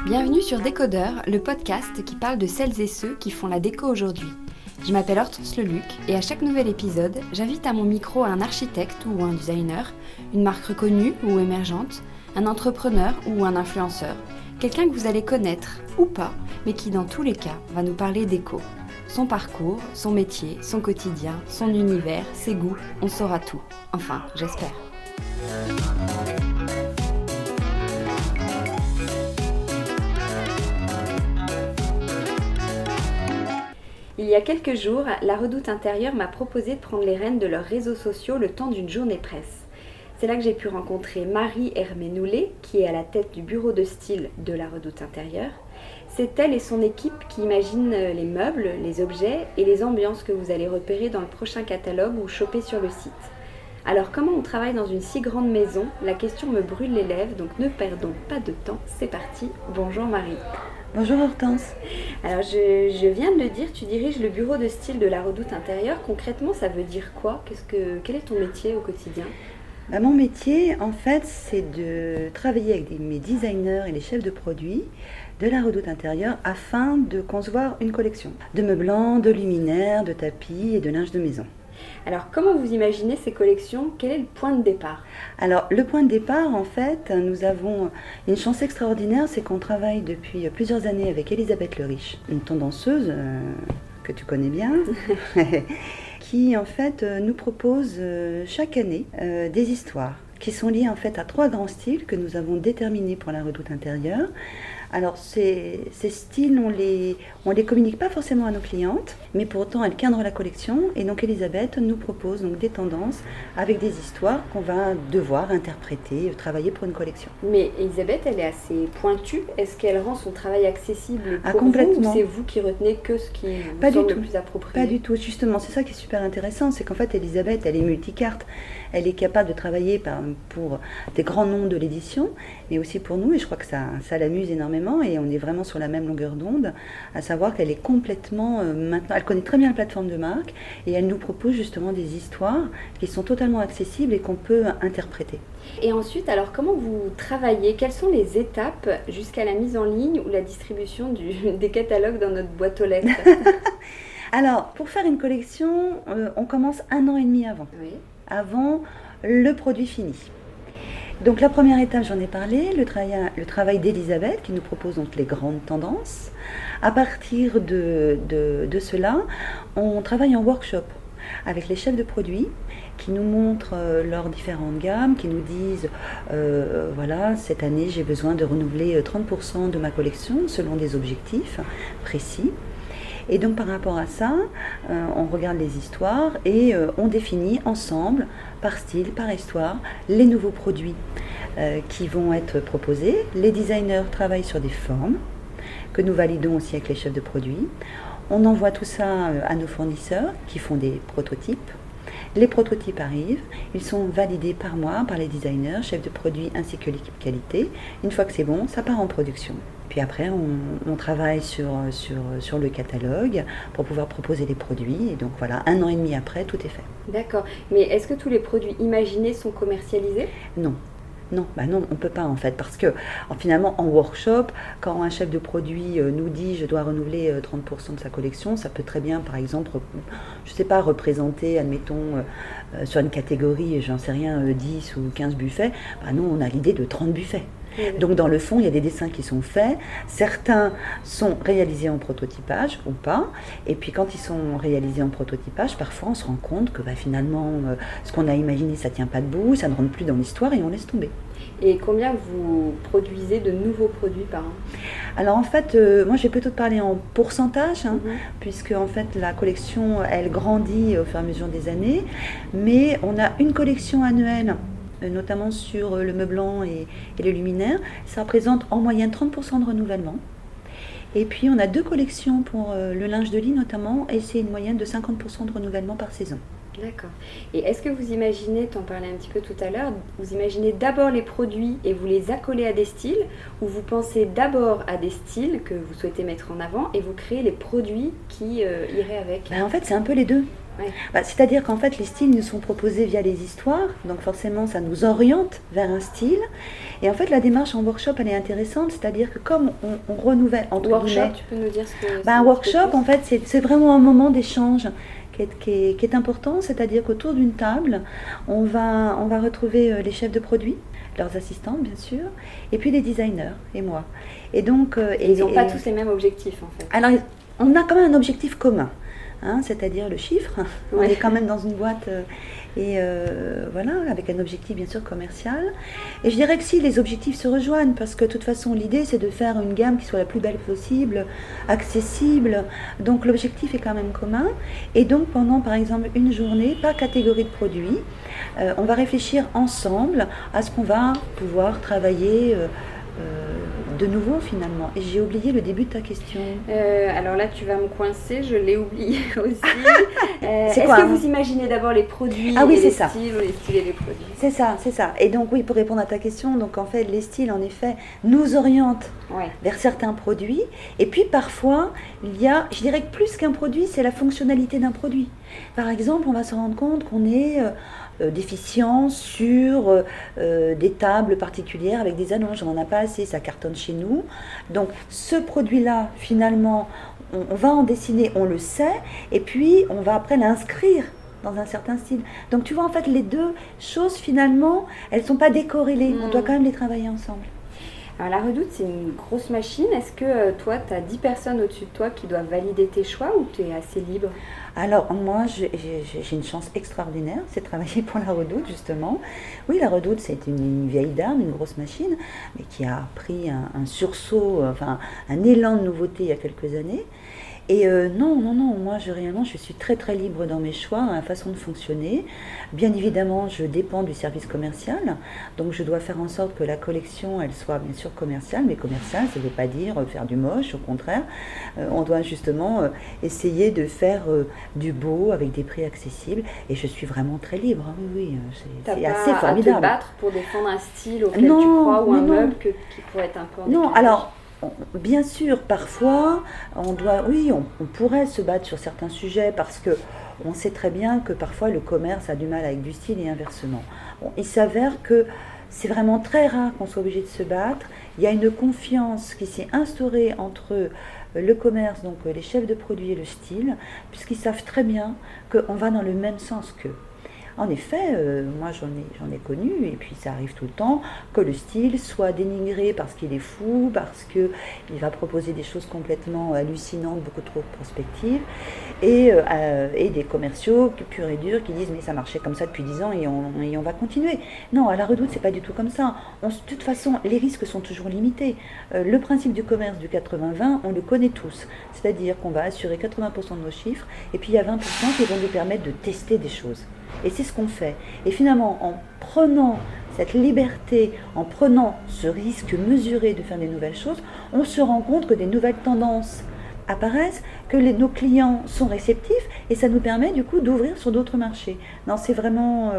Bienvenue sur Décodeur, le podcast qui parle de celles et ceux qui font la déco aujourd'hui. Je m'appelle Hortense Leluc et à chaque nouvel épisode, j'invite à mon micro un architecte ou un designer, une marque reconnue ou émergente, un entrepreneur ou un influenceur, quelqu'un que vous allez connaître ou pas, mais qui dans tous les cas va nous parler déco. Son parcours, son métier, son quotidien, son univers, ses goûts, on saura tout. Enfin, j'espère. Il y a quelques jours, la Redoute Intérieure m'a proposé de prendre les rênes de leurs réseaux sociaux le temps d'une journée presse. C'est là que j'ai pu rencontrer Marie Hermé-Noulet, qui est à la tête du bureau de style de la Redoute Intérieure. C'est elle et son équipe qui imaginent les meubles, les objets et les ambiances que vous allez repérer dans le prochain catalogue ou choper sur le site. Alors comment on travaille dans une si grande maison? La question me brûle les lèvres, donc ne perdons pas de temps, c'est parti. Bonjour Marie. Bonjour Hortense. Alors je viens de le dire, tu diriges le bureau de style de la Redoute Intérieure. Concrètement, ça veut dire quoi? Quel est ton métier au quotidien? Mon métier, en fait, c'est de travailler avec mes designers et les chefs de produits de la Redoute Intérieure afin de concevoir une collection de meublants, de luminaires, de tapis et de linge de maison. Alors, comment vous imaginez ces collections? Quel est le point de départ? Alors, le point de départ, en fait, nous avons une chance extraordinaire, c'est qu'on travaille depuis plusieurs années avec Elisabeth Le Riche, une tendanceuse que tu connais bien, qui, en fait, nous propose chaque année des histoires qui sont liées, en fait, à 3 grands styles que nous avons déterminés pour la Redoute Intérieure. Alors ces styles, on les communique pas forcément à nos clientes, mais pour autant elles cadrent la collection et donc Elisabeth nous propose donc des tendances avec des histoires qu'on va devoir interpréter, travailler pour une collection. Mais Elisabeth, elle est assez pointue. Est-ce qu'elle rend son travail accessible pour complètement. vous ou c'est vous qui retenez que ce qui vous semble le plus approprié? Pas du tout, justement, c'est ça qui est super intéressant, c'est qu'en fait Elisabeth, elle est multicarte, elle est capable de travailler pour des grands noms de l'édition, mais aussi pour nous, et je crois que ça l'amuse énormément. Et on est vraiment sur la même longueur d'onde, à savoir qu'elle est complètement maintenant, elle connaît très bien la plateforme de marque et elle nous propose justement des histoires qui sont totalement accessibles et qu'on peut interpréter. Et ensuite, alors comment vous travaillez? Quelles sont les étapes jusqu'à la mise en ligne ou la distribution des catalogues dans notre boîte aux lettres? Alors, pour faire une collection, on commence 1 an et demi avant, Oui. Avant le produit fini. Donc la première étape, j'en ai parlé, le travail d'Elisabeth qui nous propose donc les grandes tendances. À partir de cela, on travaille en workshop avec les chefs de produits qui nous montrent leurs différentes gammes, qui nous disent voilà, cette année j'ai besoin de renouveler 30% de ma collection selon des objectifs précis. Et donc par rapport à ça, on regarde les histoires et on définit ensemble, par style, par histoire, les nouveaux produits qui vont être proposés. Les designers travaillent sur des formes que nous validons aussi avec les chefs de produits. On envoie tout ça à nos fournisseurs qui font des prototypes. Les prototypes arrivent, ils sont validés par moi, par les designers, chefs de produits ainsi que l'équipe qualité. Une fois que c'est bon, ça part en production. Puis après, on travaille sur le catalogue pour pouvoir proposer les produits. Et donc voilà, 1 an et demi après, tout est fait. D'accord. Mais est-ce que tous les produits imaginés sont commercialisés? Non. Non, on ne peut pas en fait, parce que finalement en workshop, quand un chef de produit nous dit je dois renouveler 30% de sa collection, ça peut très bien par exemple, je ne sais pas, représenter, admettons, sur une catégorie, j'en sais rien, 10 ou 15 buffets, nous on a l'idée de 30 buffets. Donc dans le fond, il y a des dessins qui sont faits, certains sont réalisés en prototypage ou pas, et puis quand ils sont réalisés en prototypage, parfois on se rend compte que finalement ce qu'on a imaginé ça tient pas debout, ça ne rentre plus dans l'histoire et on laisse tomber. Et combien vous produisez de nouveaux produits par an? Alors en fait, moi je vais plutôt te parler en pourcentage, puisque en fait la collection elle grandit au fur et à mesure des années, mais on a une collection annuelle notamment sur le meublant et les luminaires, ça représente en moyenne 30% de renouvellement. Et puis on a 2 collections pour le linge de lit notamment, et c'est une moyenne de 50% de renouvellement par saison. D'accord. Et est-ce que vous imaginez, tu en parlais un petit peu tout à l'heure, vous imaginez d'abord les produits et vous les accolez à des styles, ou vous pensez d'abord à des styles que vous souhaitez mettre en avant et vous créez les produits qui iraient avec? En fait, c'est un peu les deux. Ouais. C'est-à-dire qu'en fait, les styles nous sont proposés via les histoires, donc forcément, ça nous oriente vers un style. Et en fait, la démarche en workshop, elle est intéressante, c'est-à-dire que comme on renouvelle, entre Workshop, guillemets, tu peux nous dire ce que c'est un un petit peu workshop, plus en fait, c'est vraiment un moment d'échange qui est important, c'est-à-dire qu'autour d'une table, on va retrouver les chefs de produits, leurs assistantes, bien sûr, et puis les designers, et moi. Et donc, Ils n'ont pas tous les mêmes objectifs, en fait. alors, on a quand même un objectif commun, hein, c'est-à-dire le chiffre. On Ouais. est quand même dans une boîte voilà, avec un objectif bien sûr commercial. Et je dirais que si les objectifs se rejoignent, parce que de toute façon l'idée c'est de faire une gamme qui soit la plus belle possible, accessible. Donc l'objectif est quand même commun. Et donc pendant par exemple une journée, par catégorie de produits, on va réfléchir ensemble à ce qu'on va pouvoir travailler de nouveau finalement. Et j'ai oublié le début de ta question. Alors là, tu vas me coincer, je l'ai oublié aussi. C'est Est-ce quoi, que hein vous imaginez d'abord les produits Ah oui, et c'est les ça. styles, ou les styles et les produits? C'est ça, c'est ça. Et donc oui, pour répondre à ta question, donc en fait les styles en effet nous orientent Ouais. vers certains produits. Et puis parfois, il y a, je dirais que plus qu'un produit, c'est la fonctionnalité d'un produit. Par exemple, on va se rendre compte qu'on est déficient sur des tables particulières avec des allonges. On n'en a pas assez, ça cartonne chez nous. Donc ce produit-là, finalement, on va en dessiner, on le sait, et puis on va après l'inscrire dans un certain style. Donc tu vois, en fait, les deux choses, finalement, elles ne sont pas décorrélées. On doit quand même les travailler ensemble. Alors la Redoute, c'est une grosse machine. Est-ce que toi, tu as 10 personnes au-dessus de toi qui doivent valider tes choix ou tu es assez libre? Alors, moi, j'ai une chance extraordinaire, c'est de travailler pour la Redoute, justement. Oui, la Redoute, c'est une vieille dame, une grosse machine, mais qui a pris un sursaut, enfin, un élan de nouveauté il y a quelques années. Et non, moi, réellement, je suis très, très libre dans mes choix, dans la façon de fonctionner. Bien évidemment, je dépends du service commercial, donc je dois faire en sorte que la collection, elle soit bien sûr commerciale, mais commerciale, ça ne veut pas dire faire du moche, au contraire. On doit justement essayer de faire du beau avec des prix accessibles, et je suis vraiment très libre, hein. Oui, c'est assez T'as pas à formidable. te battre pour défendre un style auquel Non, tu crois ou mais un non. meuble qui pourrait être un peu en Non, décalage. alors, bien sûr, parfois, on pourrait se battre sur certains sujets parce que on sait très bien que parfois le commerce a du mal avec du style et inversement. Bon, il s'avère que c'est vraiment très rare qu'on soit obligé de se battre. Il y a une confiance qui s'est instaurée entre le commerce, donc les chefs de produits et le style, puisqu'ils savent très bien qu'on va dans le même sens qu'eux. En effet, moi j'en ai connu, et puis ça arrive tout le temps, que le style soit dénigré parce qu'il est fou, parce qu'il va proposer des choses complètement hallucinantes, beaucoup trop prospectives, et des commerciaux purs et durs qui disent mais ça marchait comme ça depuis 10 ans et on va continuer. Non, à la Redoute, c'est pas du tout comme ça. De toute façon, les risques sont toujours limités. Le principe du commerce du 80-20, on le connaît tous. C'est-à-dire qu'on va assurer 80% de nos chiffres, et puis il y a 20% qui vont nous permettre de tester des choses. Et c'est ce qu'on fait. Et finalement, en prenant cette liberté, en prenant ce risque mesuré de faire des nouvelles choses, on se rend compte que des nouvelles tendances apparaissent, que nos clients sont réceptifs, et ça nous permet du coup d'ouvrir sur d'autres marchés. Non, c'est vraiment...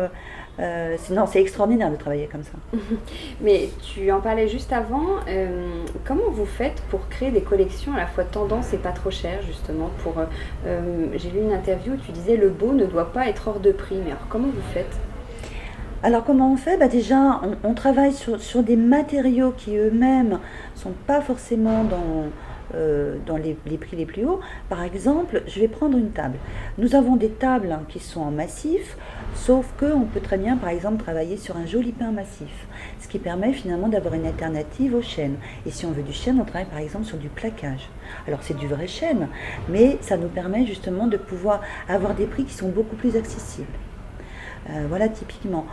c'est extraordinaire de travailler comme ça. Mais tu en parlais juste avant, comment vous faites pour créer des collections à la fois tendance et pas trop chères justement j'ai lu une interview où tu disais le beau ne doit pas être hors de prix, mais alors comment vous faites? Alors comment on fait? Déjà, on travaille sur des matériaux qui eux-mêmes ne sont pas forcément dans les prix les plus hauts. Par exemple, je vais prendre une table. Nous avons des tables qui sont en massif, sauf qu'on peut très bien, par exemple, travailler sur un joli pain massif, ce qui permet finalement d'avoir une alternative au chêne. Et si on veut du chêne, on travaille par exemple sur du plaquage. Alors c'est du vrai chêne, mais ça nous permet justement de pouvoir avoir des prix qui sont beaucoup plus accessibles. Voilà typiquement.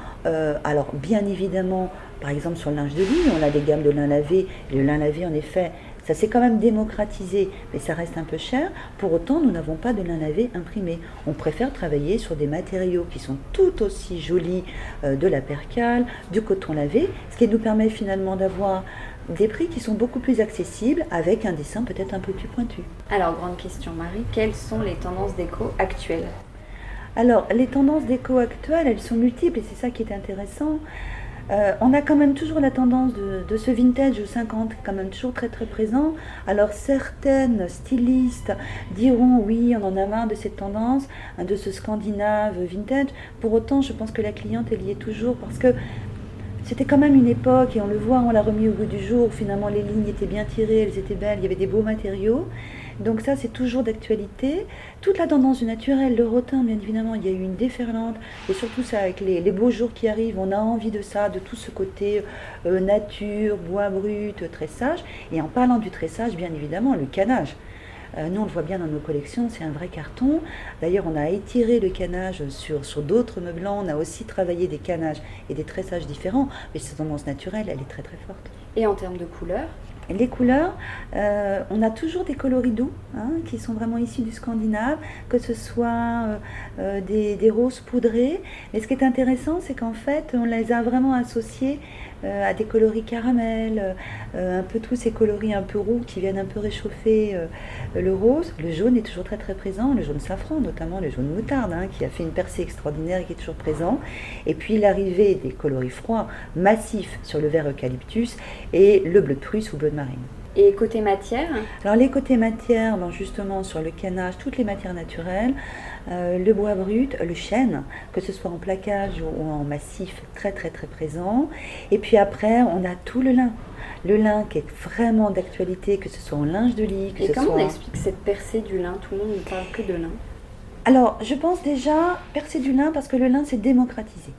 Alors bien évidemment, par exemple sur le linge de lit, on a des gammes de lin lavé. Et le lin lavé, en effet, ça s'est quand même démocratisé, mais ça reste un peu cher. Pour autant, nous n'avons pas de lin lavé imprimé. On préfère travailler sur des matériaux qui sont tout aussi jolis, de la percale, du coton lavé, ce qui nous permet finalement d'avoir des prix qui sont beaucoup plus accessibles avec un dessin peut-être un peu plus pointu. Alors, grande question Marie, quelles sont les tendances déco actuelles? Alors, les tendances déco actuelles, elles sont multiples et c'est ça qui est intéressant. On a quand même toujours la tendance de ce vintage 50 quand même toujours très très présent. Alors certaines stylistes diront oui, on en a marre de cette tendance, hein, de ce scandinave vintage. Pour autant, je pense que la cliente elle y est toujours parce que c'était quand même une époque, et on le voit, on l'a remis au goût du jour, finalement les lignes étaient bien tirées, elles étaient belles, il y avait des beaux matériaux. Donc ça, c'est toujours d'actualité. Toute la tendance du naturel, le rotin, bien évidemment, il y a eu une déferlante, et surtout ça, avec les beaux jours qui arrivent, on a envie de ça, de tout ce côté nature, bois brut, tressage. Et en parlant du tressage, bien évidemment, le canage. Nous, on le voit bien dans nos collections, c'est un vrai carton. D'ailleurs, on a étiré le canage sur d'autres meublants. On a aussi travaillé des canages et des tressages différents. Mais cette tendance naturelle, elle est très très forte. Et en termes de couleurs? Les couleurs, on a toujours des coloris doux, hein, qui sont vraiment issus du Scandinave, que ce soit des roses poudrées. Mais ce qui est intéressant, c'est qu'en fait, on les a vraiment associés à des coloris caramel, un peu tous ces coloris un peu roux qui viennent un peu réchauffer le rose. Le jaune est toujours très très présent, le jaune safran, notamment le jaune moutarde, hein, qui a fait une percée extraordinaire et qui est toujours présent. Et puis l'arrivée des coloris froids, massifs sur le vert eucalyptus et le bleu de Prusse ou bleu de marine. Et côté matière? Alors les côtés matières, ben justement sur le canage, toutes les matières naturelles, le bois brut, le chêne, que ce soit en plaquage ou en massif, très très très présent. Et puis après, on a tout le lin. Le lin qui est vraiment d'actualité, que ce soit en linge de lit, que Et ce comment soit... on explique cette percée du lin? Tout le monde ne parle que de lin. Alors, je pense déjà percer du lin parce que le lin s'est démocratisé.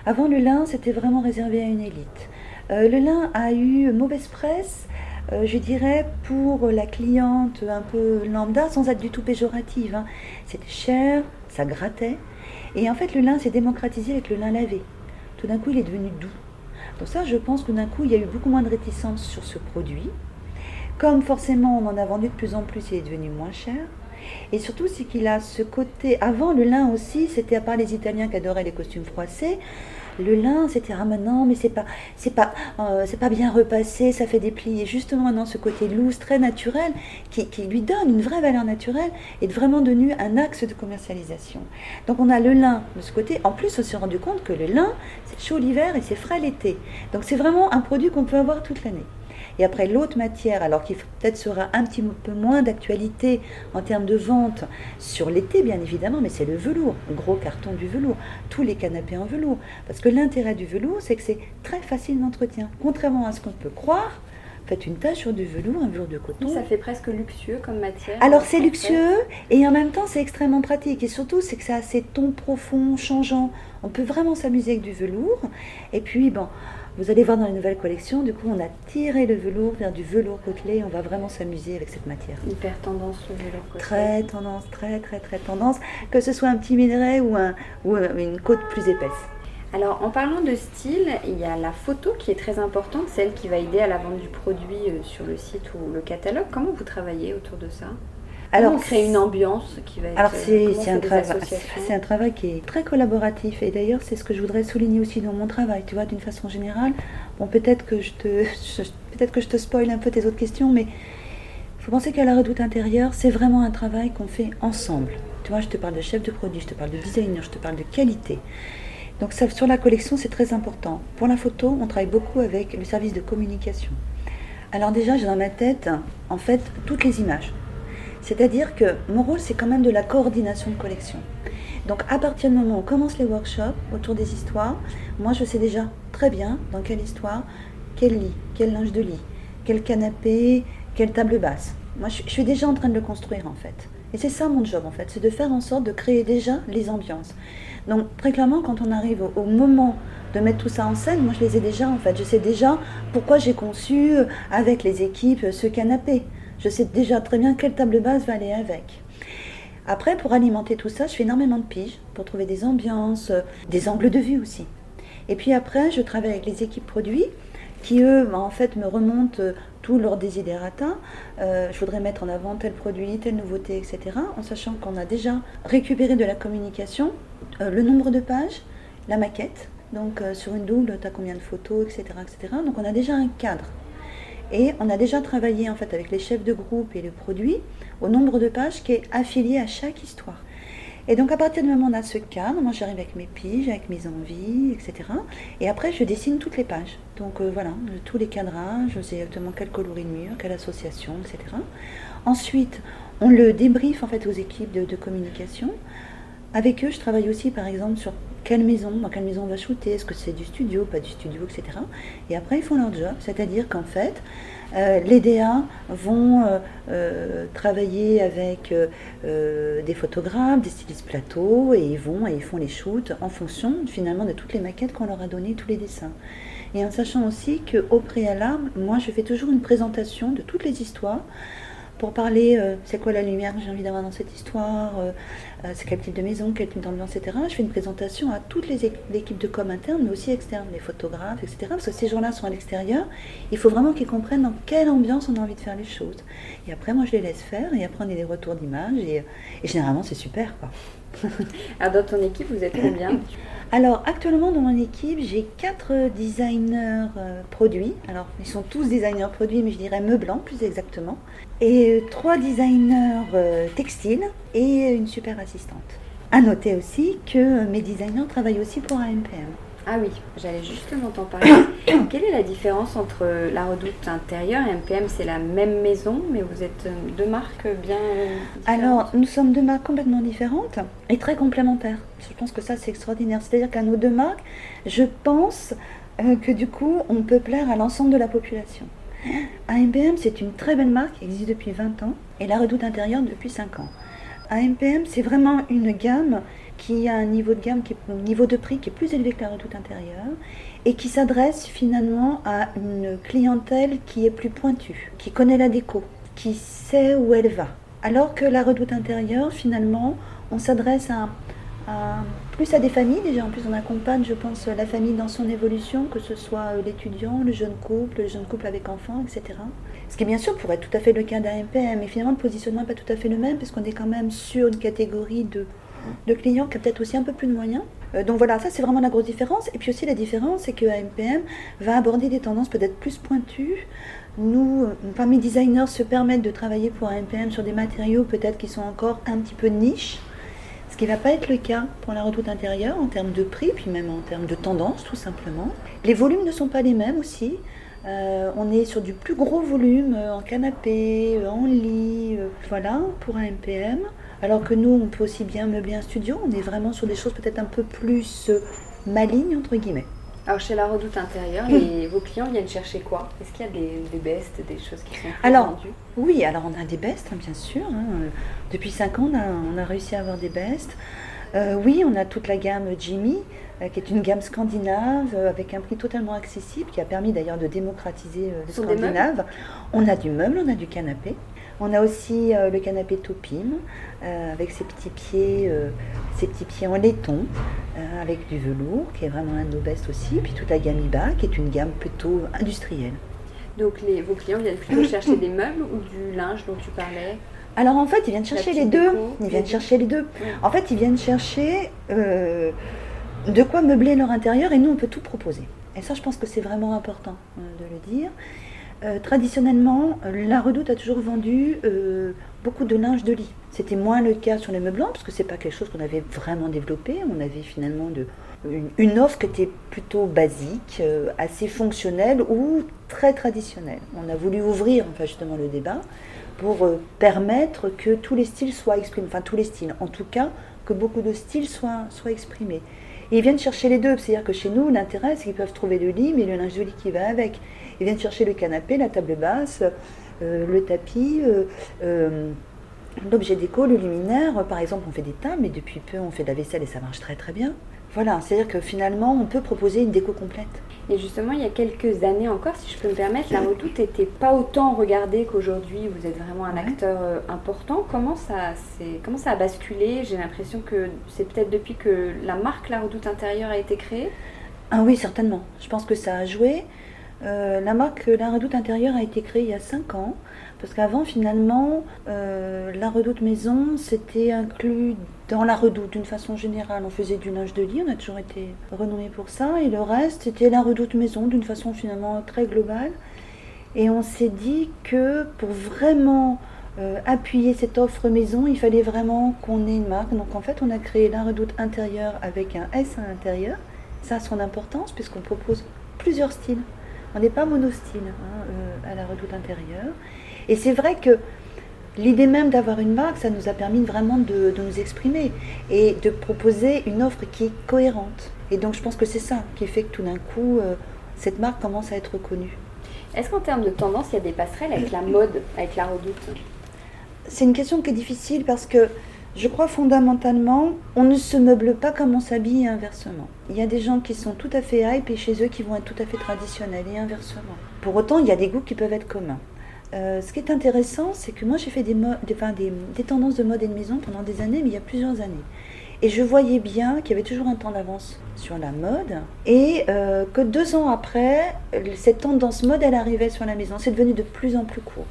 Avant, le lin, c'était vraiment réservé à une élite. Le lin a eu mauvaise presse, je dirais, pour la cliente un peu lambda, sans être du tout péjorative, hein. C'était cher, ça grattait. Et en fait, le lin s'est démocratisé avec le lin lavé. Tout d'un coup, il est devenu doux. Donc ça, je pense que d'un coup, il y a eu beaucoup moins de réticence sur ce produit. Comme forcément, on en a vendu de plus en plus, il est devenu moins cher. Et surtout, c'est qu'il a ce côté... Avant, le lin aussi, c'était à part les Italiens qui adoraient les costumes froissés. Le lin, c'était ah maintenant, mais c'est pas bien repassé, ça fait des plis. Et justement, maintenant, ce côté loose, très naturel, qui lui donne une vraie valeur naturelle, est vraiment devenu un axe de commercialisation. Donc, on a le lin de ce côté. En plus, on s'est rendu compte que le lin, c'est chaud l'hiver et c'est frais l'été. Donc, c'est vraiment un produit qu'on peut avoir toute l'année. Et après l'autre matière, alors qui peut-être sera un petit peu moins d'actualité en termes de vente sur l'été bien évidemment, mais c'est le velours, le gros carton du velours, tous les canapés en velours. Parce que l'intérêt du velours, c'est que c'est très facile d'entretien. Contrairement à ce qu'on peut croire, faites une tache sur du velours, un velours de coton. Ça fait presque luxueux comme matière. Alors c'est luxueux et en même temps c'est extrêmement pratique. Et surtout c'est que ça a ces tons profonds, changeants. On peut vraiment s'amuser avec du velours. Et puis bon... Vous allez voir dans les nouvelles collections, du coup on a tiré le velours vers du velours côtelé et on va vraiment s'amuser avec cette matière. Hyper tendance le velours côtelé. Très tendance, très très très tendance, que ce soit un petit minerai ou une côte plus épaisse. Alors en parlant de style, il y a la photo qui est très importante, celle qui va aider à la vente du produit sur le site ou le catalogue. Comment vous travaillez autour de ça? Alors, on crée une ambiance qui va être... Alors c'est un travail qui est très collaboratif et d'ailleurs c'est ce que je voudrais souligner aussi dans mon travail, tu vois, d'une façon générale. Bon, peut-être que je te spoil un peu tes autres questions, mais il faut penser qu'à la Redoute Intérieure, c'est vraiment un travail qu'on fait ensemble. Tu vois, je te parle de chef de produit, je te parle de designer, je te parle de qualité. Donc ça, sur la collection, c'est très important. Pour la photo, on travaille beaucoup avec le service de communication. Alors déjà, j'ai dans ma tête, en fait, toutes les images. C'est-à-dire que mon rôle, c'est quand même de la coordination de collection. Donc à partir du moment où on commence les workshops autour des histoires, moi je sais déjà très bien dans quelle histoire, quel lit, quel linge de lit, quel canapé, quelle table basse. Moi je suis déjà en train de le construire en fait. Et c'est ça mon job en fait, c'est de faire en sorte de créer déjà les ambiances. Donc très clairement quand on arrive au moment de mettre tout ça en scène, moi je les ai déjà en fait. Je sais déjà pourquoi j'ai conçu avec les équipes ce canapé. Je sais déjà très bien quelle table basse va aller avec. Après, pour alimenter tout ça, je fais énormément de piges pour trouver des ambiances, des angles de vue aussi. Et puis après, je travaille avec les équipes produits qui, eux, en fait, me remontent tous leurs desiderata. Je voudrais mettre en avant tel produit, telle nouveauté, etc. En sachant qu'on a déjà récupéré de la communication, le nombre de pages, la maquette. Donc, sur une double, tu as combien de photos, etc., etc. Donc, on a déjà un cadre. Et on a déjà travaillé en fait avec les chefs de groupe et le produit au nombre de pages qui est affilié à chaque histoire. Et donc à partir du moment où on a ce cadre, moi j'arrive avec mes piges, avec mes envies, etc. Et après je dessine toutes les pages. Donc voilà, tous les cadrages, je sais exactement quel coloris de mur, quelle association, etc. Ensuite, on le débriefe en fait aux équipes de communication. Avec eux, je travaille aussi par exemple sur dans quelle maison on va shooter, est-ce que c'est du studio, pas du studio, etc. Et après ils font leur job, c'est-à-dire qu'en fait, les DA vont travailler avec des photographes, des stylistes plateau, et ils font les shoots en fonction finalement de toutes les maquettes qu'on leur a données, tous les dessins. Et en sachant aussi qu'au préalable, moi je fais toujours une présentation de toutes les histoires pour parler, c'est quoi la lumière que j'ai envie d'avoir dans cette histoire, c'est quel type de maison, quel type d'ambiance, etc. Je fais une présentation à toute l'équipe de com interne, mais aussi externe, les photographes, etc. Parce que ces gens-là sont à l'extérieur, il faut vraiment qu'ils comprennent dans quelle ambiance on a envie de faire les choses. Et après, moi, je les laisse faire, et après, on a des retours d'images, et généralement, c'est super, quoi. Alors, dans ton équipe, vous êtes combien? Alors, actuellement, dans mon équipe, j'ai 4 designers produits. Alors, ils sont tous designers produits, mais je dirais meublants, plus exactement. Et 3 designers textiles et une super assistante. À noter aussi que mes designers travaillent aussi pour AMPM. Ah oui, j'allais justement t'en parler. Quelle est la différence entre La Redoute Intérieure et MPM? C'est la même maison, mais vous êtes deux marques bien différentes. Alors, nous sommes 2 marques complètement différentes et très complémentaires. Je pense que ça, c'est extraordinaire. C'est-à-dire qu'à nos 2 marques, je pense que du coup, on peut plaire à l'ensemble de la population. AMPM, c'est une très belle marque qui existe depuis 20 ans et La Redoute Intérieure depuis 5 ans. AMPM, c'est vraiment une gamme qui a un niveau de prix qui est plus élevé que La Redoute Intérieure et qui s'adresse finalement à une clientèle qui est plus pointue, qui connaît la déco, qui sait où elle va. Alors que La Redoute Intérieure, finalement, on s'adresse plus à des familles. Déjà, en plus, on accompagne, je pense, la famille dans son évolution, que ce soit l'étudiant, le jeune couple avec enfants, etc. Ce qui, bien sûr, pourrait être tout à fait le cas d'AMPM, mais finalement, le positionnement n'est pas tout à fait le même, parce qu'on est quand même sur une catégorie de clients qui a peut-être aussi un peu plus de moyens. Donc voilà, ça, c'est vraiment la grosse différence. Et puis aussi, la différence, c'est que AMPM va aborder des tendances peut-être plus pointues. Nous, parmi designers, se permettent de travailler pour AMPM sur des matériaux peut-être qui sont encore un petit peu niche. Ce qui ne va pas être le cas pour La Redoute Intérieure en termes de prix, puis même en termes de tendance tout simplement. Les volumes ne sont pas les mêmes aussi. On est sur du plus gros volume en canapé, en lit, voilà, pour un MPM. Alors que nous, on peut aussi bien meubler un studio. On est vraiment sur des choses peut-être un peu plus malignes, entre guillemets. Alors chez La Redoute Intérieure, vos clients viennent chercher quoi? Est-ce qu'il y a des bestes, des choses qui sont vendues? Oui, alors on a des bestes, bien sûr. Depuis 5 ans, on a réussi à avoir des bestes. Oui, on a toute la gamme Jimmy, qui est une gamme scandinave avec un prix totalement accessible, qui a permis d'ailleurs de démocratiser le scandinave. On a du meuble, on a du canapé. On a aussi le canapé Topim, avec ses petits pieds en laiton, avec du velours, qui est vraiment un de nos bestes aussi. Puis toute la gamme Iba, qui est une gamme plutôt industrielle. Donc vos clients viennent plutôt chercher des meubles ou du linge dont tu parlais? Alors en fait, ils viennent chercher les deux. En fait, ils viennent chercher de quoi meubler leur intérieur et nous, on peut tout proposer. Et ça, je pense que c'est vraiment important de le dire. Traditionnellement, La Redoute a toujours vendu beaucoup de linge de lit. C'était moins le cas sur les meublants, parce que c'est pas quelque chose qu'on avait vraiment développé. On avait finalement une offre qui était plutôt basique, assez fonctionnelle ou très traditionnelle. On a voulu ouvrir justement le débat pour permettre que tous les styles soient exprimés, enfin tous les styles, en tout cas que beaucoup de styles soient exprimés. Et ils viennent chercher les deux, c'est-à-dire que chez nous, l'intérêt c'est qu'ils peuvent trouver le lit, mais le linge de lit qui va avec. Ils viennent chercher le canapé, la table basse, le tapis, l'objet déco, le luminaire. Par exemple, on fait des tables, mais depuis peu on fait de la vaisselle et ça marche très très bien. Voilà, c'est-à-dire que finalement on peut proposer une déco complète. Et justement, il y a quelques années encore, si je peux me permettre, La Redoute n'était pas autant regardée qu'aujourd'hui. Vous êtes vraiment un acteur important. Comment ça a basculé? J'ai l'impression que c'est peut-être depuis que la marque La Redoute Intérieure a été créée. Ah oui, certainement. Je pense que ça a joué. La marque La Redoute Intérieure a été créée il y a 5 ans. Parce qu'avant, finalement, La Redoute Maison, c'était inclus dans La Redoute d'une façon générale. On faisait du linge de lit, on a toujours été renommé pour ça. Et le reste, c'était La Redoute Maison d'une façon finalement très globale. Et on s'est dit que pour vraiment appuyer cette offre maison, il fallait vraiment qu'on ait une marque. Donc en fait, on a créé la Redoute intérieure avec un S à l'intérieur. Ça a son importance puisqu'on propose plusieurs styles. On n'est pas monostyle à la Redoute intérieure. Et c'est vrai que l'idée même d'avoir une marque, ça nous a permis vraiment de nous exprimer et de proposer une offre qui est cohérente. Et donc je pense que c'est ça qui fait que tout d'un coup, cette marque commence à être reconnue. Est-ce qu'en termes de tendance, il y a des passerelles avec la mode, avec la Redoute? C'est une question qui est difficile parce que je crois fondamentalement, on ne se meuble pas comme on s'habille et inversement. Il y a des gens qui sont tout à fait hype et chez eux qui vont être tout à fait traditionnels et inversement. Pour autant, il y a des goûts qui peuvent être communs. Ce qui est intéressant, c'est que moi j'ai fait des tendances de mode et de maison pendant des années, mais il y a plusieurs années. Et je voyais bien qu'il y avait toujours un temps d'avance sur la mode et que 2 ans après, cette tendance mode, elle arrivait sur la maison. C'est devenu de plus en plus court.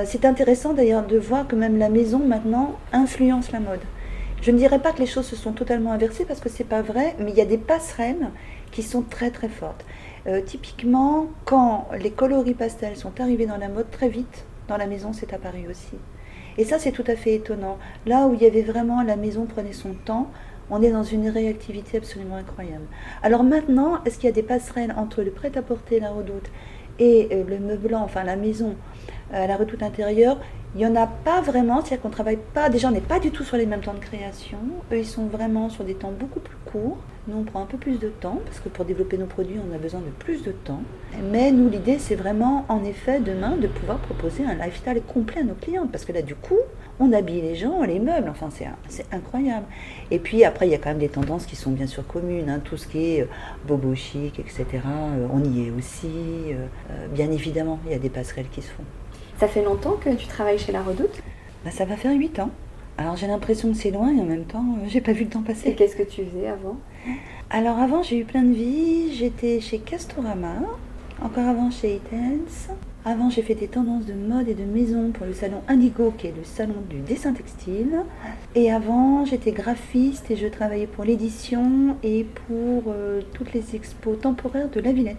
C'est intéressant d'ailleurs de voir que même la maison maintenant influence la mode. Je ne dirais pas que les choses se sont totalement inversées parce que c'est pas vrai, mais il y a des passerelles qui sont très très fortes. Typiquement, quand les coloris pastels sont arrivés dans la mode, très vite, dans la maison, c'est apparu aussi. Et ça, c'est tout à fait étonnant. Là où il y avait vraiment, la maison prenait son temps, on est dans une réactivité absolument incroyable. Alors maintenant, est-ce qu'il y a des passerelles entre le prêt-à-porter, la Redoute, et le meublant, enfin la maison, la Redoute intérieure? Il n'y en a pas vraiment, c'est-à-dire qu'on ne travaille pas, déjà on n'est pas du tout sur les mêmes temps de création, eux ils sont vraiment sur des temps beaucoup plus courts, nous on prend un peu plus de temps, parce que pour développer nos produits on a besoin de plus de temps, mais nous l'idée c'est vraiment en effet demain de pouvoir proposer un lifestyle complet à nos clients, parce que là du coup on habille les gens, on les meuble, enfin c'est incroyable. Et puis après il y a quand même des tendances qui sont bien sûr communes, tout ce qui est bobo chic, etc., on y est aussi, bien évidemment il y a des passerelles qui se font. Ça fait longtemps que tu travailles chez la Redoute? Ça va faire 8 ans. Alors j'ai l'impression que c'est loin et en même temps, j'ai pas vu le temps passer. Et qu'est-ce que tu faisais avant? Alors avant, j'ai eu plein de vies. J'étais chez Castorama, encore avant chez Etense. Avant, j'ai fait des tendances de mode et de maison pour le salon Indigo, qui est le salon du dessin textile. Et avant, j'étais graphiste et je travaillais pour l'édition et pour toutes les expos temporaires de la Villette.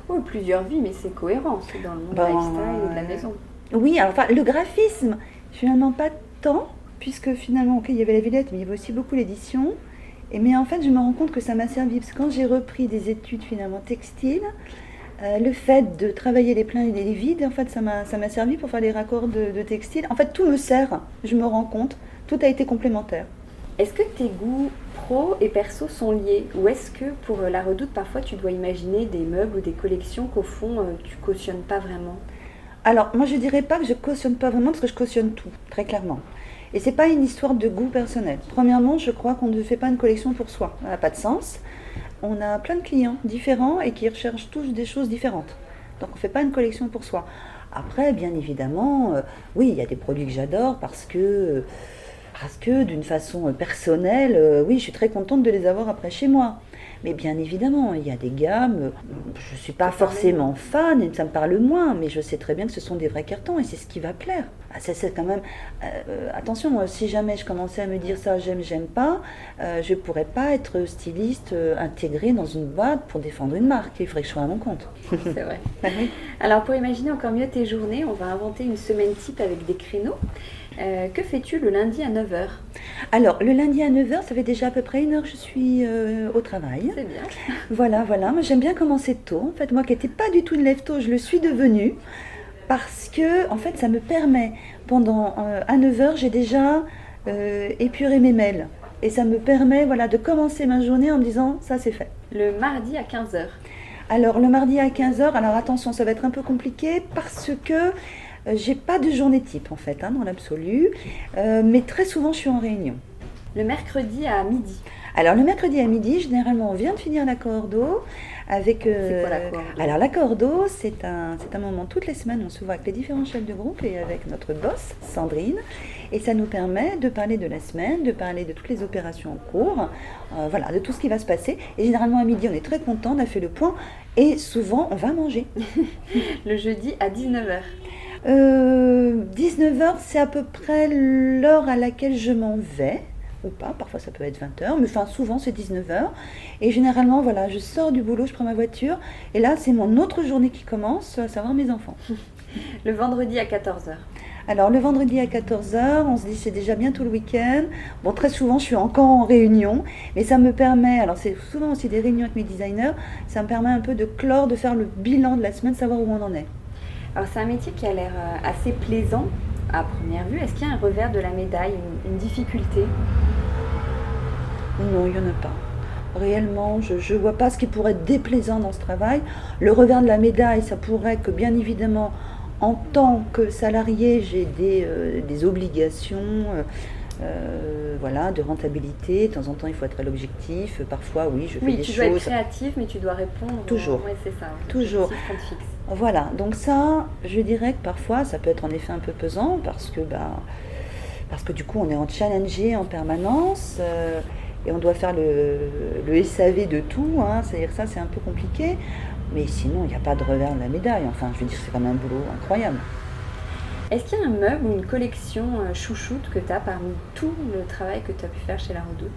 Oh, plusieurs vies, mais c'est cohérent, c'est dans le monde lifestyle et de la maison. Oui, alors enfin, le graphisme, finalement pas tant, puisque finalement, ok, il y avait la Villette, mais il y avait aussi beaucoup l'édition. Mais en fait, je me rends compte que ça m'a servi, parce que quand j'ai repris des études finalement textiles, le fait de travailler les pleins et les vides, en fait, ça m'a servi pour faire les raccords de textile. En fait, tout me sert, je me rends compte, tout a été complémentaire. Est-ce que tes goûts pro et perso sont liés? Ou est-ce que pour la Redoute, parfois, tu dois imaginer des meubles ou des collections qu'au fond, tu cautionnes pas vraiment? Alors, moi je dirais pas que je cautionne pas vraiment, parce que je cautionne tout, très clairement. Et c'est pas une histoire de goût personnel. Premièrement, je crois qu'on ne fait pas une collection pour soi. Ça n'a pas de sens. On a plein de clients différents et qui recherchent tous des choses différentes. Donc on ne fait pas une collection pour soi. Après, bien évidemment, oui, il y a des produits que j'adore parce que d'une façon personnelle, oui, je suis très contente de les avoir après chez moi. Mais bien évidemment, il y a des gammes, je ne suis pas forcément fan, et ça me parle moins, mais je sais très bien que ce sont des vrais cartons et c'est ce qui va plaire. C'est quand même, attention, si jamais je commençais à me dire ça, j'aime pas, je ne pourrais pas être styliste intégrée dans une boîte pour défendre une marque, il faudrait que je sois à mon compte. C'est vrai. Alors pour imaginer encore mieux tes journées, on va inventer une semaine type avec des créneaux. Que fais-tu le lundi à 9h? Alors, le lundi à 9h, ça fait déjà à peu près 1 heure que je suis au travail. C'est bien. Voilà. Moi, j'aime bien commencer tôt. En fait, moi qui n'étais pas du tout une lève-tôt, je le suis devenue. Parce que, en fait, ça me permet, à 9h, j'ai déjà épuré mes mails. Et ça me permet de commencer ma journée en me disant, ça c'est fait. Le mardi à 15h? Alors, le mardi à 15h, alors attention, ça va être un peu compliqué parce que j'ai pas de journée type en fait, dans l'absolu, mais très souvent je suis en réunion. Le mercredi à midi? Alors le mercredi à midi, généralement on vient de finir la cordeau avec... C'est quoi la cordeau? Alors la cordeau, c'est un moment, toutes les semaines on se voit avec les différents chefs de groupe et avec notre boss, Sandrine, et ça nous permet de parler de la semaine, de parler de toutes les opérations en cours, de tout ce qui va se passer. Et généralement à midi on est très content, on a fait le point et souvent on va manger. Le jeudi à 19h? 19h, c'est à peu près l'heure à laquelle je m'en vais, ou pas, parfois ça peut être 20h, mais souvent c'est 19h. Et généralement, je sors du boulot, je prends ma voiture, et là c'est mon autre journée qui commence, à savoir mes enfants. Le vendredi à 14h? Alors le vendredi à 14h, on se dit c'est déjà bientôt le week-end. Bon, très souvent je suis encore en réunion, mais ça me permet, alors c'est souvent aussi des réunions avec mes designers, ça me permet un peu de clore, de faire le bilan de la semaine, savoir où on en est. Alors c'est un métier qui a l'air assez plaisant à première vue. Est-ce qu'il y a un revers de la médaille, une difficulté? Non, il n'y en a pas. Réellement, je ne vois pas ce qui pourrait être déplaisant dans ce travail. Le revers de la médaille, ça pourrait que, bien évidemment, en tant que salarié, j'ai des obligations voilà, de rentabilité. De temps en temps, il faut être à l'objectif. Parfois, oui, je fais Oui, des tu dois être choses. créative, mais tu dois répondre. Toujours. Oui, c'est ça. Toujours. Objectif qu'on te fixe. Voilà, donc ça, je dirais que parfois, ça peut être en effet un peu pesant parce que du coup, on est en challengé en permanence et on doit faire le SAV de tout, hein, c'est-à-dire ça, c'est un peu compliqué. Mais sinon, il n'y a pas de revers de la médaille. Enfin, je veux dire, c'est quand même un boulot incroyable. Est-ce qu'il y a un meuble ou une collection chouchoute que tu as parmi tout le travail que tu as pu faire chez La Redoute?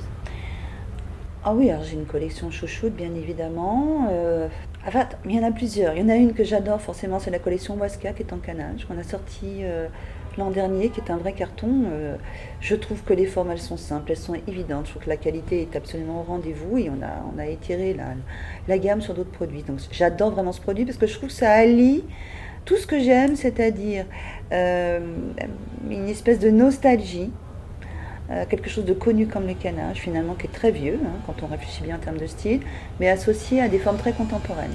Ah oui, alors j'ai une collection chouchoute, bien évidemment. Enfin, il y en a plusieurs. Il y en a une que j'adore forcément, c'est la collection Waska qui est en canage, qu'on a sortie l'an dernier, qui est un vrai carton. Je trouve que les formes, elles sont simples, elles sont évidentes. Je trouve que la qualité est absolument au rendez-vous et on a étiré la gamme sur d'autres produits. Donc j'adore vraiment ce produit parce que je trouve que ça allie tout ce que j'aime, c'est-à-dire une espèce de nostalgie. Quelque chose de connu comme le canage, finalement, qui est très vieux, hein, quand on réfléchit bien en termes de style, mais associé à des formes très contemporaines.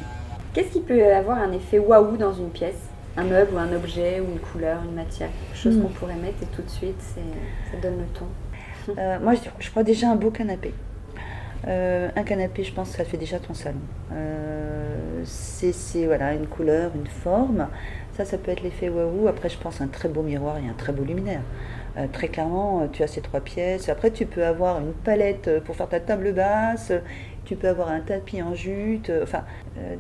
Qu'est-ce qui peut avoir un effet waouh dans une pièce? Un meuble ou un objet ou une couleur, une matière? Quelque chose qu'on pourrait mettre et tout de suite, ça donne le ton. Moi, je crois déjà un beau canapé. Un canapé, je pense que ça fait déjà ton salon. C'est voilà, une couleur, une forme. Ça peut être l'effet waouh. Après, je pense un très beau miroir et un très beau luminaire. Très clairement, tu as ces trois pièces. Après, tu peux avoir une palette pour faire ta table basse. Tu peux avoir un tapis en jute. Enfin,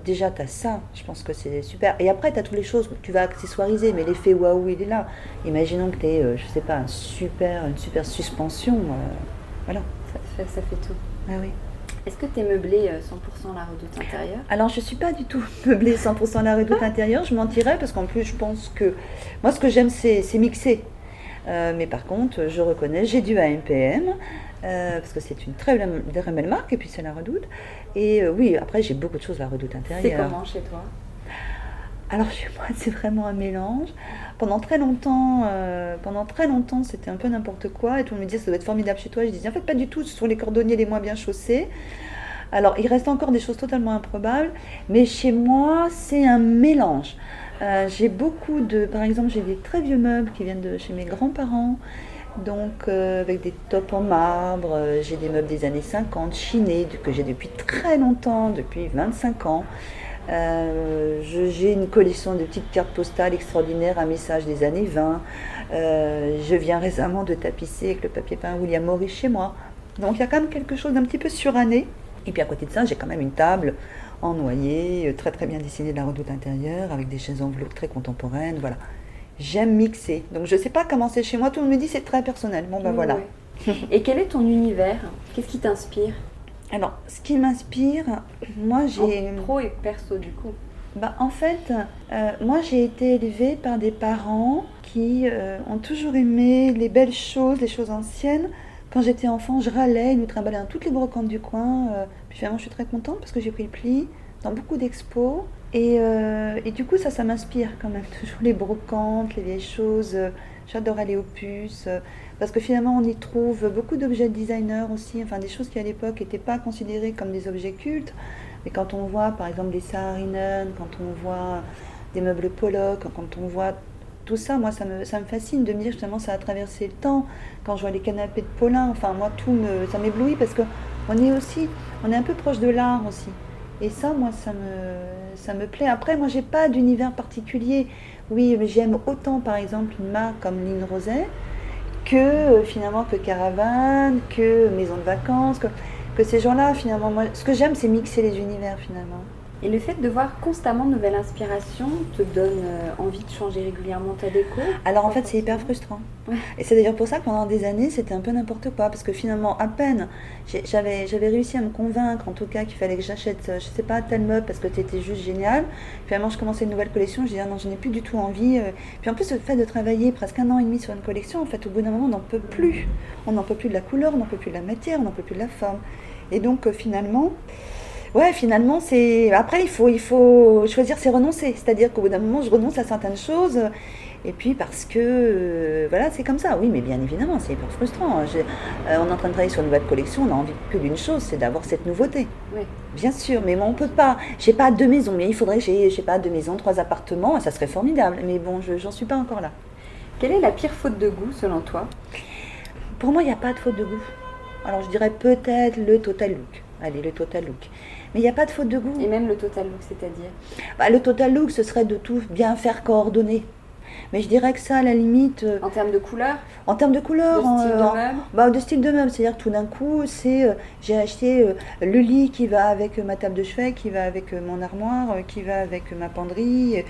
déjà, tu as ça. Je pense que c'est super. Et après, tu as toutes les choses que tu vas accessoiriser. Mais l'effet waouh, il est là. Imaginons que tu aies, je sais pas, une super suspension. Voilà. Ça fait tout. Ah oui. Est-ce que tu es meublée 100% La Redoute intérieure? Alors, je ne suis pas du tout meublée 100% La Redoute intérieure. Je mentirais parce qu'en plus, je pense que moi, ce que j'aime, c'est mixer. Mais par contre, je reconnais, j'ai du AMPM, parce que c'est une très belle marque, et puis c'est La Redoute. Et oui, après, j'ai beaucoup de choses La Redoute intérieure. C'est comment chez toi? Alors chez moi, c'est vraiment un mélange. Pendant très longtemps, c'était un peu n'importe quoi, et tout le monde me disait, ça doit être formidable chez toi. Je disais, en fait, pas du tout, ce sont les cordonniers les moins bien chaussés. Alors, il reste encore des choses totalement improbables, mais chez moi, c'est un mélange. J'ai beaucoup par exemple, j'ai des très vieux meubles qui viennent de chez mes grands-parents, donc avec des tops en marbre. J'ai des meubles des années 50, chinés, que j'ai depuis très longtemps, depuis 25 ans. J'ai une collection de petites cartes postales extraordinaires, un message des années 20. Je viens récemment de tapisser avec le papier peint William Morris chez moi. Donc il y a quand même quelque chose d'un petit peu suranné. Et puis à côté de ça, j'ai quand même une table en noyer, très très bien dessinée de La Redoute intérieure, avec des chaises en velours très contemporaines, voilà. J'aime mixer. Donc je ne sais pas comment c'est chez moi, tout le monde me dit c'est très personnel. Bon ben voilà. Et quel est ton univers? Qu'est-ce qui t'inspire? Alors, ce qui m'inspire, moi j'ai... En pro et perso du coup. En fait, moi j'ai été élevée par des parents qui ont toujours aimé les belles choses, les choses anciennes. Quand j'étais enfant, je râlais, ils nous trimballaient dans toutes les brocantes du coin. Puis finalement, je suis très contente parce que j'ai pris le pli dans beaucoup d'expos. Et du coup, ça m'inspire quand même. Toujours les brocantes, les vieilles choses. J'adore aller aux puces. Parce que finalement, on y trouve beaucoup d'objets de designer aussi. Enfin, des choses qui à l'époque n'étaient pas considérées comme des objets cultes. Mais quand on voit par exemple des Saarinen, quand on voit des meubles Pollock, quand on voit tout ça, moi ça me fascine de me dire justement ça a traversé le temps. Quand je vois les canapés de Paulin, enfin moi ça m'éblouit parce que on est un peu proche de l'art aussi. Et ça, moi ça me plaît. Après, moi j'ai pas d'univers particulier. Oui, mais j'aime autant par exemple une marque comme Line Roset que finalement que Caravane, que Maison de Vacances, que ces gens-là finalement. Moi, ce que j'aime, c'est mixer les univers finalement. Et le fait de voir constamment de nouvelles inspirations te donne envie de changer régulièrement ta déco? Alors en Pas fait, c'est hyper forcément. frustrant. Ouais. Et c'est d'ailleurs pour ça que pendant des années, c'était un peu n'importe quoi. Parce que finalement, à peine, j'avais réussi à me convaincre, en tout cas, qu'il fallait que j'achète, je sais pas, tel meuble parce que c'était juste génial. Finalement, je commençais une nouvelle collection. Je disais, ah non, je n'ai plus du tout envie. Puis en plus, le fait de travailler presque 1 an et demi sur une collection, en fait, au bout d'un moment, on n'en peut plus. On n'en peut plus de la couleur, on n'en peut plus de la matière, on n'en peut plus de la forme. Et donc, finalement. Ouais, finalement, c'est. Après, il faut choisir, c'est renoncer. C'est-à-dire qu'au bout d'un moment, je renonce à certaines choses. Et puis parce que, voilà, c'est comme ça. Oui, mais bien évidemment, c'est hyper frustrant. On est en train de travailler sur une nouvelle collection, on a envie que d'une chose, c'est d'avoir cette nouveauté. Ouais. Bien sûr, mais moi, on peut pas. J'ai pas 2 maisons, mais il faudrait que j'ai, je sais pas, 2 maisons, 3 appartements, ça serait formidable. Mais bon, j'en suis pas encore là. Quelle est la pire faute de goût selon toi? Pour moi, il n'y a pas de faute de goût. Alors, je dirais peut-être le total look. Allez, le total look. Mais il n'y a pas de faute de goût. Et même le total look, c'est-à-dire? Bah, le total look, ce serait de tout bien faire coordonner. Mais je dirais que ça, à la limite, En termes de couleur, en termes de couleur, de style de meuble? de style de meuble, c'est-à-dire que tout d'un coup, j'ai acheté le lit qui va avec ma table de chevet, qui va avec mon armoire, qui va avec ma penderie.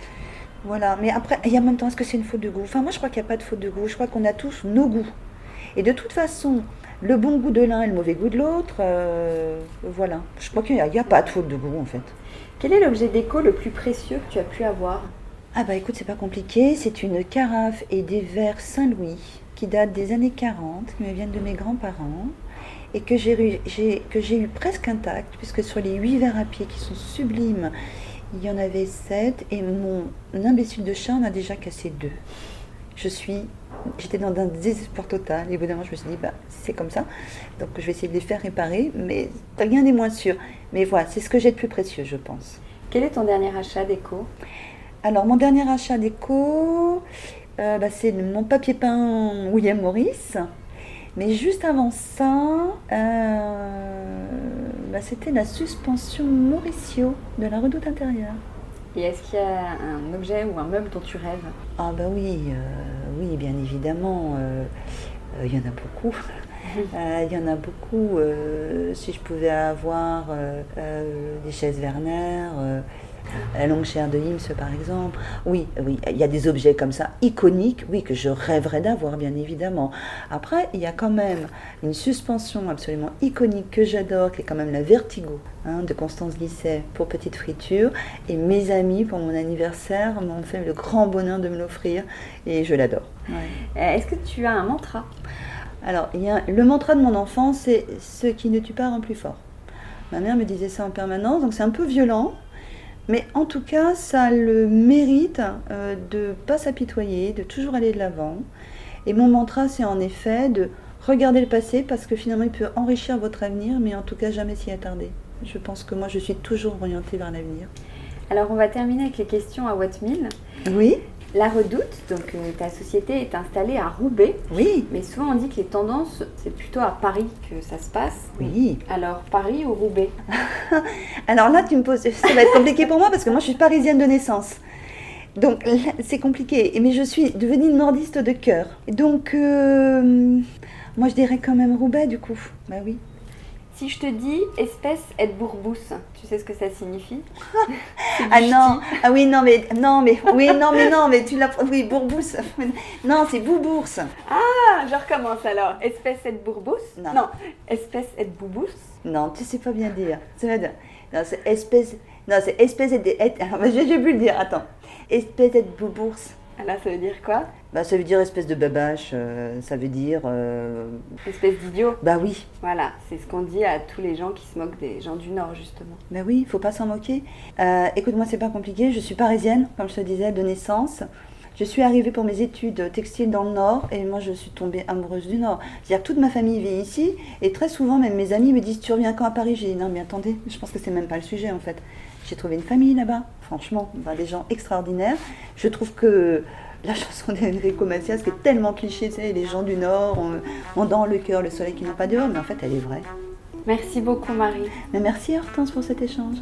Voilà. Mais après, il y a en même temps, est-ce que c'est une faute de goût? Enfin, moi, je crois qu'il n'y a pas de faute de goût. Je crois qu'on a tous nos goûts. Et de toute façon, le bon goût de l'un et le mauvais goût de l'autre, voilà. Je crois qu'il n'y a pas de faute de goût, en fait. Quel est l'objet déco le plus précieux que tu as pu avoir? Ah bah écoute, c'est pas compliqué, c'est une carafe et des verres Saint-Louis qui datent des années 40, qui me viennent de mes grands-parents et que j'ai eu presque intact, puisque sur les 8 verres à pied qui sont sublimes, il y en avait 7 et mon imbécile de chat en a déjà cassé 2. J'étais dans un désespoir total et au bout d'un moment je me suis dit, bah c'est comme ça, donc je vais essayer de les faire réparer, mais rien n'est moins sûr. Mais voilà, c'est ce que j'ai de plus précieux, je pense. Quel est ton dernier achat déco? Alors, mon dernier achat déco, c'est mon papier peint William Morris. Mais juste avant ça, c'était la suspension Mauricio de la Redoute intérieure. Et est-ce qu'il y a un objet ou un meuble dont tu rêves? Ah bah oui, oui, bien évidemment, il y en a beaucoup. Il y en a beaucoup. Si je pouvais avoir des chaises Werner, la longue chaire de Hims par exemple. Oui, il y a des objets comme ça, iconiques, oui, que je rêverais d'avoir, bien évidemment. Après, il y a quand même une suspension absolument iconique que j'adore, qui est quand même la Vertigo, de Constance Guisset pour Petite Friture. Et mes amis, pour mon anniversaire, m'ont fait le grand bonheur de me l'offrir, et je l'adore. Ouais. Est-ce que tu as un mantra? Alors, le mantra de mon enfant, c'est « ce qui ne tue pas rend plus fort ». Ma mère me disait ça en permanence, donc c'est un peu violent. Mais en tout cas, ça a le mérite de ne pas s'apitoyer, de toujours aller de l'avant. Et mon mantra, c'est en effet de regarder le passé parce que finalement, il peut enrichir votre avenir, mais en tout cas, jamais s'y attarder. Je pense que moi, je suis toujours orientée vers l'avenir. Alors, on va terminer avec les questions à Wattmill. Oui. La Redoute, donc ta société est installée à Roubaix. Oui. Mais souvent on dit que les tendances, c'est plutôt à Paris que ça se passe. Oui. Alors Paris ou Roubaix? Alors là, tu me poses, ça va être compliqué pour moi parce que moi je suis parisienne de naissance. Donc là, c'est compliqué. Mais je suis devenue une nordiste de cœur. Donc moi je dirais quand même Roubaix du coup. Bah oui. Si je te dis espèce et bourbousse, tu sais ce que ça signifie? Ah non, ah oui, non mais tu l'as, oui, bourbousse, non c'est boubourse. Ah, je recommence alors, espèce et bourbousse? Non, espèce et boubousse? Non, tu sais pas bien dire, non c'est espèce, je vais plus le dire, attends, espèce et boubourse. Alors ça veut dire quoi? Bah ça veut dire espèce de babache, ça veut dire... Espèce d'idiot? Bah oui. Voilà, c'est ce qu'on dit à tous les gens qui se moquent des gens du Nord justement. Bah oui, faut pas s'en moquer. Écoute, moi c'est pas compliqué, je suis parisienne, comme je te disais, de naissance. Je suis arrivée pour mes études textiles dans le Nord et moi je suis tombée amoureuse du Nord. C'est-à-dire que toute ma famille vit ici et très souvent même mes amis me disent « tu reviens quand à Paris ?» J'ai dit « non mais attendez, je pense que c'est même pas le sujet en fait. » J'ai trouvé une famille là-bas, franchement, des gens extraordinaires. Je trouve que la chanson d'Enrico Macias, qui est tellement cliché, tu sais, les gens du Nord ont dans le cœur le soleil qui n'a pas dehors, mais en fait elle est vraie. Merci beaucoup Marie. Mais merci Hortense pour cet échange.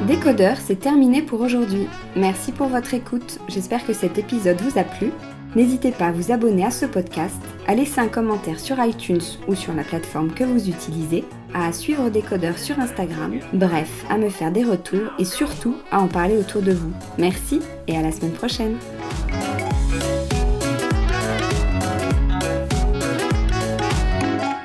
Décodeur, c'est terminé pour aujourd'hui. Merci pour votre écoute. J'espère que cet épisode vous a plu. N'hésitez pas à vous abonner à ce podcast, à laisser un commentaire sur iTunes ou sur la plateforme que vous utilisez, à suivre Décodeur sur Instagram, bref, à me faire des retours et surtout à en parler autour de vous. Merci et à la semaine prochaine.